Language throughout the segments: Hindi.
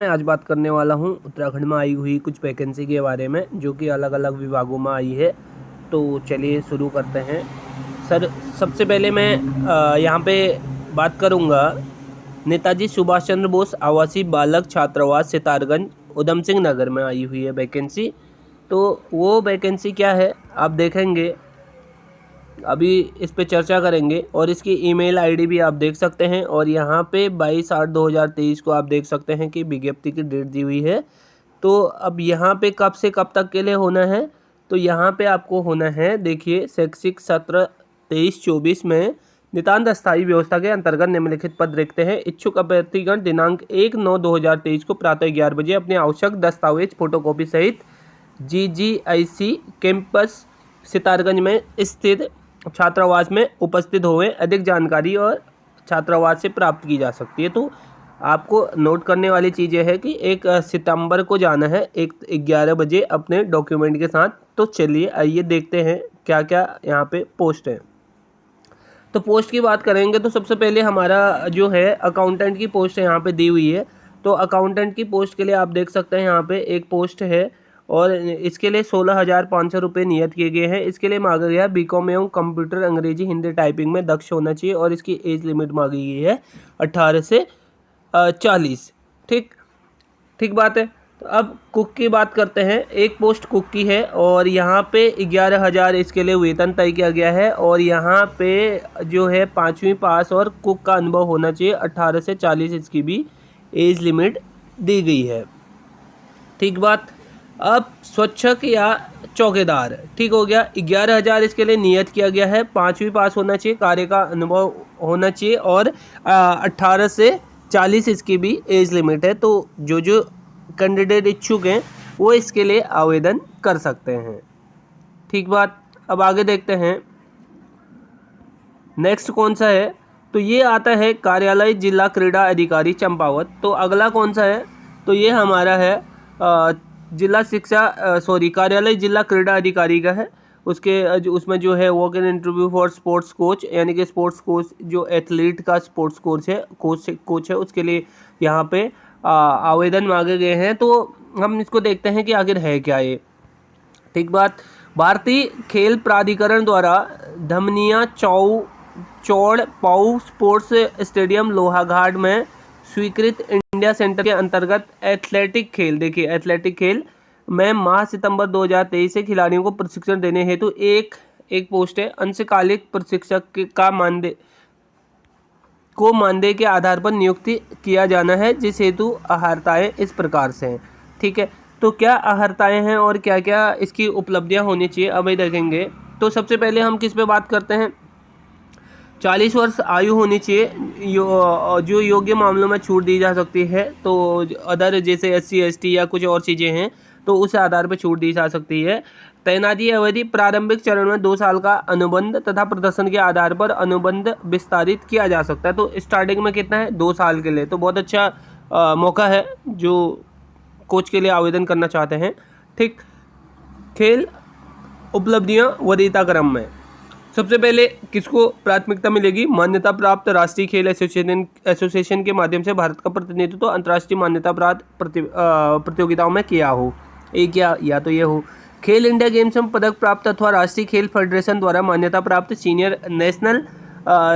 मैं आज बात करने वाला हूँ उत्तराखंड में आई हुई कुछ वैकेंसी के बारे में जो कि अलग अलग विभागों में आई है। तो चलिए शुरू करते हैं। सर, सबसे पहले मैं यहाँ पे बात करूँगा नेताजी सुभाष चंद्र बोस आवासीय बालक छात्रावास सितारगंज उधम सिंह नगर में आई हुई है वैकेंसी। तो वो वैकेंसी क्या है आप देखेंगे, अभी इस पे चर्चा करेंगे और इसकी ईमेल आईडी भी आप देख सकते हैं। और यहाँ पे 22/8/2023 को आप देख सकते हैं कि विज्ञप्ति की डेट दी हुई है। तो अब यहाँ पे कब से कब तक के लिए होना है, तो यहाँ पे आपको होना है, देखिए, शैक्षिक सत्र 23-24 में नितांत स्थायी व्यवस्था के अंतर्गत निम्नलिखित पद रिक्त हैं। इच्छुक अभ्यर्थीगण दिनांक 1/9/2023 को प्रातः 11 बजे अपने आवश्यक दस्तावेज फोटोकॉपी सहित GGIC कैंपस सितारगंज में स्थित छात्रावास में उपस्थित हुए। अधिक जानकारी और छात्रावास से प्राप्त की जा सकती है। तो आपको नोट करने वाली चीज़ यह है कि 1 सितंबर को जाना है 11 बजे अपने डॉक्यूमेंट के साथ। तो चलिए आइए देखते हैं क्या क्या यहाँ पे पोस्ट है। तो पोस्ट की बात करेंगे तो सबसे पहले हमारा जो है अकाउंटेंट की पोस्ट यहाँ पे दी हुई है। तो अकाउंटेंट की पोस्ट के लिए आप देख सकते हैं यहाँ पे एक पोस्ट है और इसके लिए 16,500 रुपये नियत किए गए हैं। इसके लिए मांगा गया बीकॉम एवं कंप्यूटर अंग्रेजी हिंदी टाइपिंग में दक्ष होना चाहिए और इसकी एज लिमिट मांगी गई है 18 से 40। ठीक ठीक बात है। तो अब कुक की बात करते हैं। एक पोस्ट कुक की है और यहाँ पे 11,000 इसके लिए वेतन तय किया गया है। और यहाँ पे जो है 5वीं पास और कुक का अनुभव होना चाहिए। 18 से 40 इसकी भी एज लिमिट दी गई है। ठीक बात। अब स्वच्छक या चौकीदार, ठीक हो गया। 11,000 इसके लिए नियत किया गया है। 5वीं पास होना चाहिए, कार्य का अनुभव होना चाहिए और 18 से 40 इसकी भी एज लिमिट है। तो जो कैंडिडेट इच्छुक हैं वो इसके लिए आवेदन कर सकते हैं। ठीक बात। अब आगे देखते हैं नेक्स्ट कौन सा है। तो ये आता है कार्यालय जिला क्रीड़ा अधिकारी चंपावत। तो अगला कौन सा है, तो ये हमारा है जिला शिक्षा कार्यालय जिला क्रीड़ा अधिकारी का है। उसमें जो है walk in interview for sports coach, यानी कि स्पोर्ट्स कोच जो एथलीट का स्पोर्ट्स कोच है उसके लिए यहाँ पे आवेदन मांगे गए हैं। तो हम इसको देखते हैं कि आखिर है क्या ये। ठीक बात। भारतीय खेल प्राधिकरण द्वारा धमनिया चौड़ पाऊ स्पोर्ट्स स्टेडियम लोहाघाट में स्वीकृत इंडिया सेंटर के अंतर्गत एथलेटिक खेल, देखिए एथलेटिक खेल में माह सितंबर 2023 से खिलाड़ियों को प्रशिक्षण देने हेतु एक पोस्ट है। अंशकालिक प्रशिक्षक का मानदेय के आधार पर नियुक्ति किया जाना है, जिस हेतु अहर्ताएं इस प्रकार से हैं। ठीक है। तो क्या अहर्ताएं हैं और क्या क्या इसकी उपलब्धियां होनी चाहिए अब देखेंगे। तो सबसे पहले हम किस पे बात करते हैं, 40 वर्ष आयु होनी चाहिए। जो योग्य मामलों में छूट दी जा सकती है, तो अदर जैसे SC ST या कुछ और चीज़ें हैं तो उस आधार पर छूट दी जा सकती है। तैनाती अवधि प्रारंभिक चरण में 2 साल का अनुबंध तथा प्रदर्शन के आधार पर अनुबंध विस्तारित किया जा सकता है। तो स्टार्टिंग में कितना है, 2 साल के लिए। तो बहुत अच्छा मौका है जो कोच के लिए आवेदन करना चाहते हैं। ठीक। खेल उपलब्धियां वरीयता क्रम में सबसे पहले किसको प्राथमिकता मिलेगी, मान्यता प्राप्त राष्ट्रीय खेल एसोसिएशन के माध्यम से भारत का प्रतिनिधित्व तो अंतर्राष्ट्रीय मान्यता प्राप्त प्रतियोगिताओं में किया हो, एक या तो ये हो। खेल इंडिया गेम्स में पदक प्राप्त अथवा राष्ट्रीय खेल फेडरेशन द्वारा मान्यता प्राप्त सीनियर नेशनल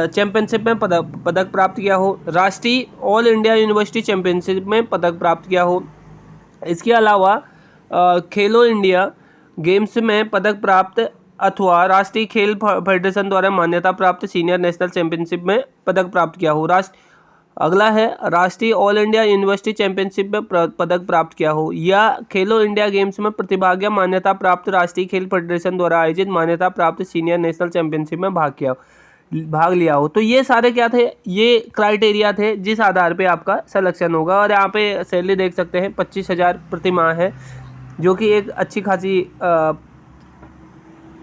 चैंपियनशिप में पदक प्राप्त किया हो। राष्ट्रीय ऑल इंडिया यूनिवर्सिटी चैंपियनशिप में पदक प्राप्त किया हो। इसके अलावा खेलो इंडिया गेम्स में पदक प्राप्त अथवा राष्ट्रीय खेल फेडरेशन द्वारा मान्यता प्राप्त सीनियर नेशनल चैंपियनशिप में पदक प्राप्त किया हो। अगला है राष्ट्रीय ऑल इंडिया यूनिवर्सिटी चैंपियनशिप में पदक प्राप्त किया हो, या खेलो इंडिया गेम्स में प्रतिभागिया मान्यता प्राप्त राष्ट्रीय खेल फेडरेशन द्वारा आयोजित मान्यता प्राप्त सीनियर नेशनल चैंपियनशिप में भाग लिया हो। तो ये सारे क्या थे, ये क्राइटेरिया थे जिस आधार पे आपका सिलेक्शन होगा। और यहाँ पे सैलरी देख सकते हैं 25,000 प्रति माह है, जो कि एक अच्छी खासी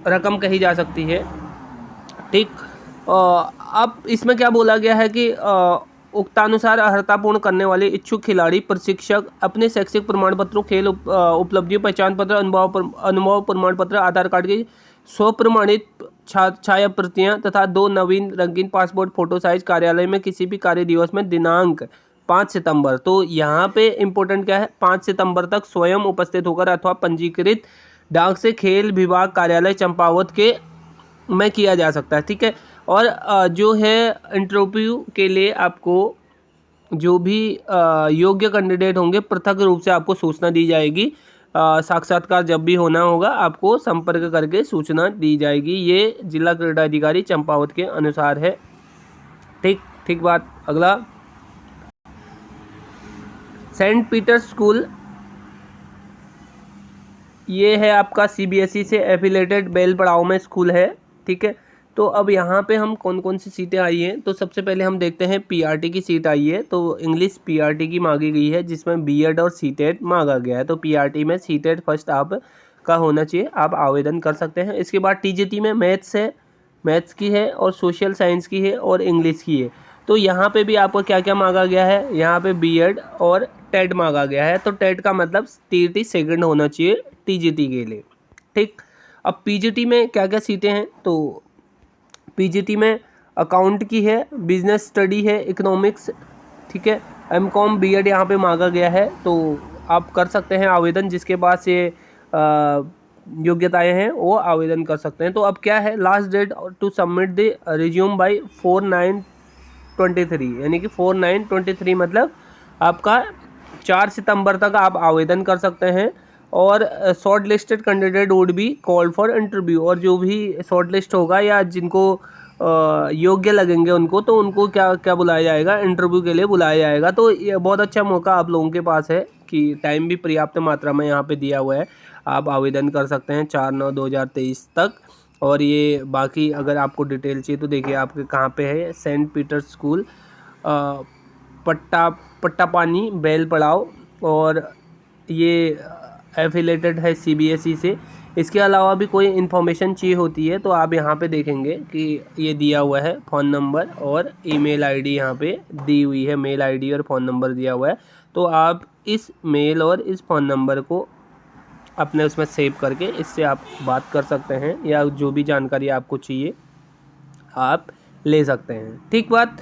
रकम कही जा सकती है। ठीक। अब इसमें क्या बोला गया है कि उक्तानुसार अर्हतापूर्ण करने वाले इच्छुक खिलाड़ी प्रशिक्षक अपने शैक्षिक प्रमाण पत्रों, खेल उपलब्धियों, पहचान पत्र, अनुभव प्रमाण पत्र, आधार कार्ड की स्वप्रमाणित छाया प्रतियां तथा 2 नवीन रंगीन पासपोर्ट फोटो साइज कार्यालय में किसी भी कार्य दिवस में दिनांक 5 सितंबर। तो यहाँ पे इम्पोर्टेंट क्या है, 5 सितंबर तक स्वयं उपस्थित होकर अथवा पंजीकृत डाक से खेल विभाग कार्यालय चंपावत के में किया जा सकता है, ठीक है। और जो है इंटरव्यू के लिए आपको जो भी योग्य कैंडिडेट होंगे पृथक रूप से आपको सूचना दी जाएगी। साक्षात्कार जब भी होना होगा आपको संपर्क करके सूचना दी जाएगी। ये जिला क्रीड़ा अधिकारी चंपावत के अनुसार है। ठीक बात। अगला, सेंट पीटर्स स्कूल, ये है आपका सीबीएसई से एफिलेटेड बेल पड़ाव में स्कूल है, ठीक है। तो अब यहाँ पे हम कौन कौन सी सीटें आई हैं, तो सबसे पहले हम देखते हैं पीआरटी की सीट आई है। तो इंग्लिश पीआरटी की मांगी गई है, जिसमें बीएड और सीटेट मांगा गया है। तो पीआरटी में सीटेट फर्स्ट आप का होना चाहिए, आप आवेदन कर सकते हैं। इसके बाद टीजीटी में मैथ्स है, मैथ्स की है और सोशल साइंस की है और इंग्लिश की है। तो यहाँ पे भी आपको क्या क्या मांगा गया है, यहाँ पे बीएड और टेट मांगा गया है। तो टेट का मतलब टीटी सेकंड होना चाहिए टीजीटी के लिए, ठीक। अब पीजीटी में क्या क्या सीटें हैं, तो पीजीटी में अकाउंट की है, बिजनेस स्टडी है, इकोनॉमिक्स, ठीक है। एमकॉम बीएड यहाँ पे मांगा गया है। तो आप कर सकते हैं आवेदन, जिसके पास ये योग्यताएं हैं वो आवेदन कर सकते हैं। तो अब क्या है, last date to submit the resume बाय 4/9/23, यानी कि 4/9/23 मतलब आपका 4 सितंबर तक आप आवेदन कर सकते हैं। और short listed candidate would be called for interview, और जो भी शॉर्ट लिस्ट होगा या जिनको योग्य लगेंगे उनको, तो उनको क्या क्या बुलाया जाएगा, इंटरव्यू के लिए बुलाया जाएगा। तो ये बहुत अच्छा मौका आप लोगों के पास है कि टाइम भी पर्याप्त मात्रा में यहाँ पे दिया हुआ है, आप आवेदन कर सकते हैं 4/9/2023 तक। और ये बाकी अगर आपको डिटेल चाहिए तो देखिए आपके कहाँ पे है, सेंट पीटर्स स्कूल, पट्टापानी बेल पड़ाव, और ये एफिलेटेड है सीबीएसई से। इसके अलावा भी कोई इन्फॉर्मेशन चाहिए होती है तो आप यहाँ पे देखेंगे कि ये दिया हुआ है फ़ोन नंबर और ईमेल आईडी यहाँ पे दी हुई है, मेल आईडी और फ़ोन नंबर दिया हुआ है। तो आप इस मेल और इस फ़ोन नंबर को अपने उसमें सेव करके इससे आप बात कर सकते हैं, या जो भी जानकारी आपको चाहिए आप ले सकते हैं, ठीक बात।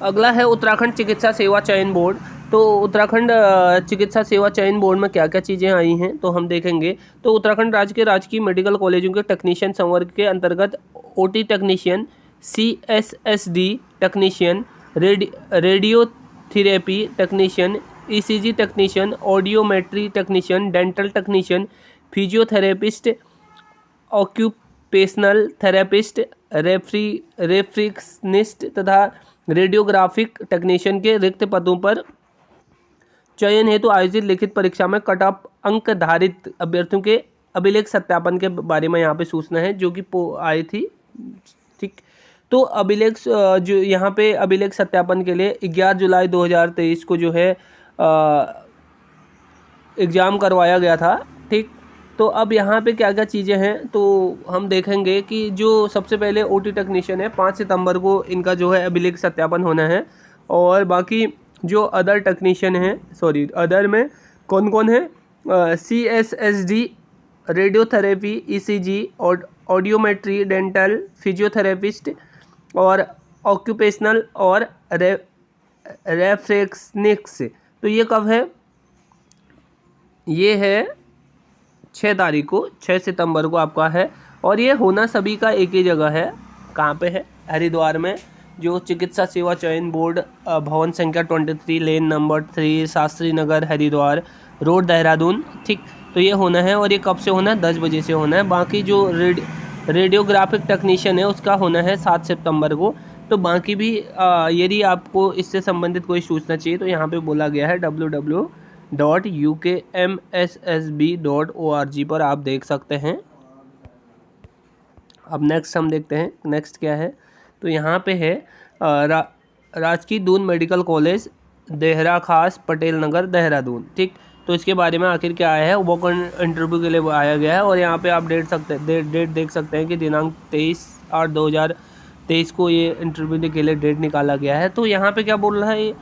अगला है उत्तराखंड चिकित्सा सेवा चयन बोर्ड। तो उत्तराखंड चिकित्सा सेवा चयन बोर्ड में क्या क्या चीज़ें आई हैं तो हम देखेंगे। तो उत्तराखंड राज्य के राजकीय मेडिकल कॉलेजों के टेक्नीशियन संवर्ग के अंतर्गत OT technician, CSSD technician, radiotherapy technician, ECG technician, audiometry technician, dental technician, physiotherapist, occupational therapist, refractionist तथा रेडियोग्राफिक टेक्नीशियन के रिक्त पदों पर चयन हेतु आयोजित लिखित परीक्षा में कट ऑफ अंक धारित अभ्यर्थियों के अभिलेख सत्यापन के बारे में यहाँ पे सूचना है, जो कि आई थी, ठीक। तो अभिलेख जो यहाँ पे अभिलेख सत्यापन के लिए 11 जुलाई 2023 को जो है एग्ज़ाम करवाया गया था, ठीक। तो अब यहाँ पे क्या क्या चीज़ें हैं तो हम देखेंगे कि जो सबसे पहले ओटी टेक्नीशियन है 5 सितंबर को इनका जो है अभिलेख सत्यापन होना है। और बाकी जो अदर टेक्नीशियन हैं, अदर में कौन कौन है, CSSD, radiotherapy, ECG, audiometry, dental, physiotherapist और ऑक्यूपेशनल और रेफ्रेक्शनिक्स। तो ये कब है, ये है 6 तारीख को, 6 सितंबर को आपका है। और ये होना सभी का एक ही जगह है, कहाँ पे है, हरिद्वार में, जो चिकित्सा सेवा चयन बोर्ड, भवन संख्या 23, lane number 3, Shastri Nagar, Haridwar road, Dehradun, ठीक। तो ये होना है, और ये कब से होना है, 10 बजे से होना है। बाकी जो रेडियोग्राफिक टेक्नीशियन है उसका होना है 7 सितंबर को। तो बाकी भी यदि आपको इससे संबंधित कोई सूचना चाहिए तो यहाँ पे बोला गया है www.ukmssb.org पर आप देख सकते हैं। अब नेक्स्ट हम देखते हैं, नेक्स्ट क्या है, तो यहाँ पे है राजकीय दून मेडिकल कॉलेज, देहरा खास, पटेल नगर, देहरादून, ठीक। तो इसके बारे में आखिर क्या आया है, वो इंटरव्यू के लिए आया गया है। और यहाँ पे आप डेट देख सकते हैं कि दिनांक 23/8/2023 को ये इंटरव्यू के लिए डेट निकाला गया है। तो यहाँ पे क्या बोल रहा है,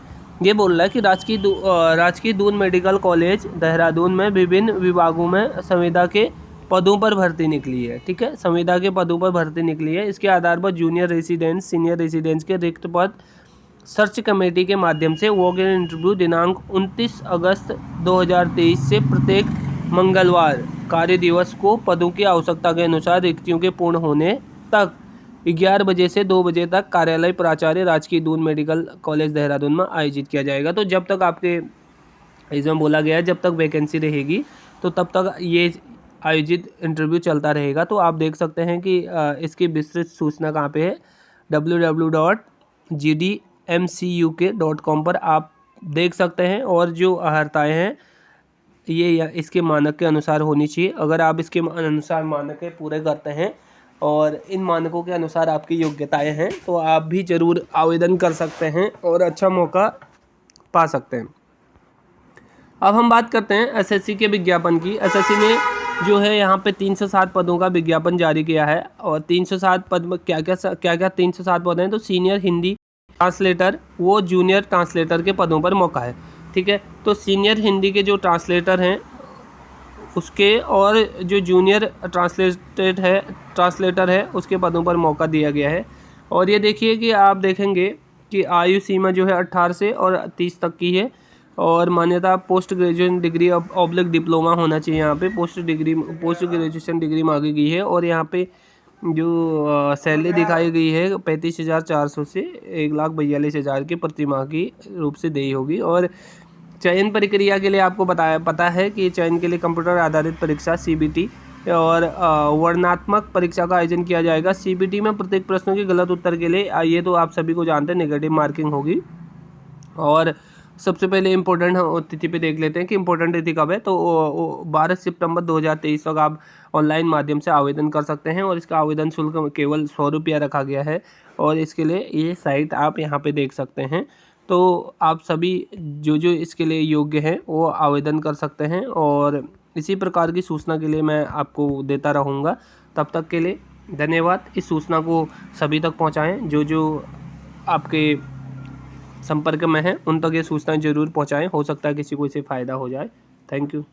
ये बोल रहा है कि राजकीय दून मेडिकल कॉलेज देहरादून में विभिन्न विभागों में संविदा के पदों पर भर्ती निकली है, ठीक है, संविदा के पदों पर भर्ती निकली है। इसके आधार पर जूनियर रेसिडेंस, सीनियर रेसिडेंस के रिक्त पद सर्च कमेटी के माध्यम से वॉक इन इंटरव्यू दिनांक 29 अगस्त 2023 से प्रत्येक मंगलवार कार्य दिवस को पदों की आवश्यकता के अनुसार रिक्तियों के पूर्ण होने तक 11 बजे से 2 बजे तक कार्यालय प्राचार्य राजकीय दून मेडिकल कॉलेज देहरादून में आयोजित किया जाएगा। तो जब तक आपके इसमें बोला गया है जब तक वैकेंसी रहेगी तो तब तक ये आयोजित इंटरव्यू चलता रहेगा। तो आप देख सकते हैं कि इसकी विस्तृत सूचना कहाँ पे है, www.gdmcuk.com पर आप देख सकते हैं। और जो अर्हताएँ हैं ये इसके मानक के अनुसार होनी चाहिए। अगर आप इसके अनुसार मानक पूरे करते हैं और इन मानकों के अनुसार आपकी योग्यताएं हैं तो आप भी ज़रूर आवेदन कर सकते हैं और अच्छा मौका पा सकते हैं। अब हम बात करते हैं एसएससी के विज्ञापन की। एसएससी ने जो है यहाँ पे 307 पदों का विज्ञापन जारी किया है। और 307 पद में क्या क्या 307 पद हैं, तो सीनियर हिंदी ट्रांसलेटर वो जूनियर ट्रांसलेटर के पदों पर मौका है। ठीक है, तो सीनियर हिंदी के जो ट्रांसलेटर हैं उसके और जो जूनियर ट्रांसलेटर है उसके पदों पर मौका दिया गया है। और ये देखिए कि आप देखेंगे कि आयु सीमा जो है 18 से और 30 तक की है। और मान्यता post graduation degree oblique diploma होना चाहिए। यहाँ पे पोस्ट ग्रेजुएशन डिग्री मांगी गई है। और यहाँ पे जो सैलरी दिखाई गई है 35,400 से 1,42,000 की प्रति माह की रूप से दी होगी। और चयन प्रक्रिया के लिए आपको पता है कि चयन के लिए कंप्यूटर आधारित परीक्षा CBT और वर्णनात्मक परीक्षा का आयोजन किया जाएगा। CBT में प्रत्येक प्रश्नों के गलत उत्तर के लिए ये तो आप सभी को जानते हैं नेगेटिव मार्किंग होगी। और सबसे पहले इम्पोर्टेंट तिथि पे देख लेते हैं कि इम्पोर्टेंट तिथि कब है। तो 12 सितंबर 2023 तक आप ऑनलाइन माध्यम से आवेदन कर सकते हैं। और इसका आवेदन शुल्क केवल 100 रुपया रखा गया है। और इसके लिए ये साइट आप यहाँ पे देख सकते हैं। तो आप सभी जो इसके लिए योग्य हैं वो आवेदन कर सकते हैं। और इसी प्रकार की सूचना के लिए मैं आपको देता रहूँगा। तब तक के लिए धन्यवाद। इस सूचना को सभी तक पहुँचाएँ, जो आपके संपर्क में हैं उन तक ये सूचनाएं जरूर पहुँचाएँ। हो सकता है किसी को इससे फ़ायदा हो जाए। Thank you.